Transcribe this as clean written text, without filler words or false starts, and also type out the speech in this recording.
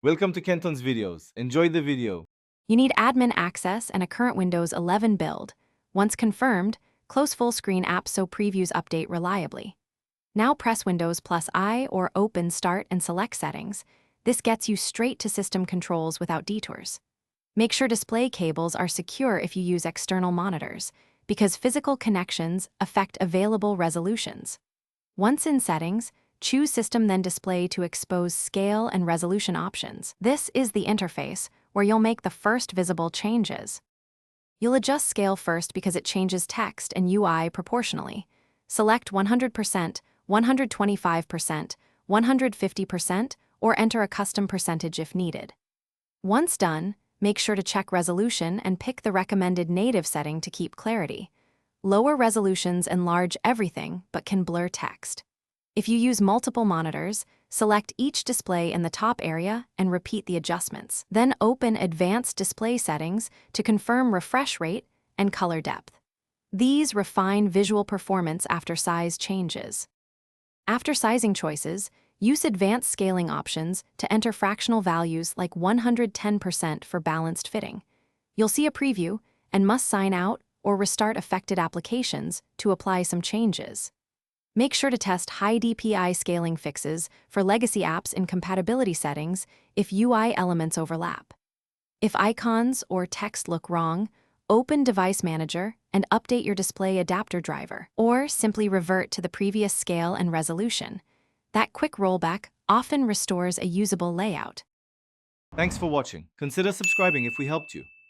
Welcome to Kenton's videos. Enjoy the video. You need admin access and a current Windows 11 build. Once confirmed, close full screen apps so previews update reliably. Now press Windows plus I or open Start and select Settings. This gets you straight to system controls without detours. Make sure display cables are secure if you use external monitors, because physical connections affect available resolutions. Once in Settings, choose System then Display to expose scale and resolution options. This is the interface where you'll make the first visible changes. You'll adjust scale first because it changes text and UI proportionally. Select 100%, 125%, 150%, or enter a custom percentage if needed. Once done, make sure to check resolution and pick the recommended native setting to keep clarity. Lower resolutions enlarge everything but can blur text. If you use multiple monitors, select each display in the top area and repeat the adjustments. Then open Advanced Display Settings to confirm refresh rate and color depth. These refine visual performance after size changes. After sizing choices, use advanced scaling options to enter fractional values like 110% for balanced fitting. You'll see a preview and must sign out or restart affected applications to apply some changes. Make sure to test high DPI scaling fixes for legacy apps in compatibility settings if UI elements overlap. If icons or text look wrong, open Device Manager and update your display adapter driver, or simply revert to the previous scale and resolution. That quick rollback often restores a usable layout. Thanks for watching. Consider subscribing if we helped you.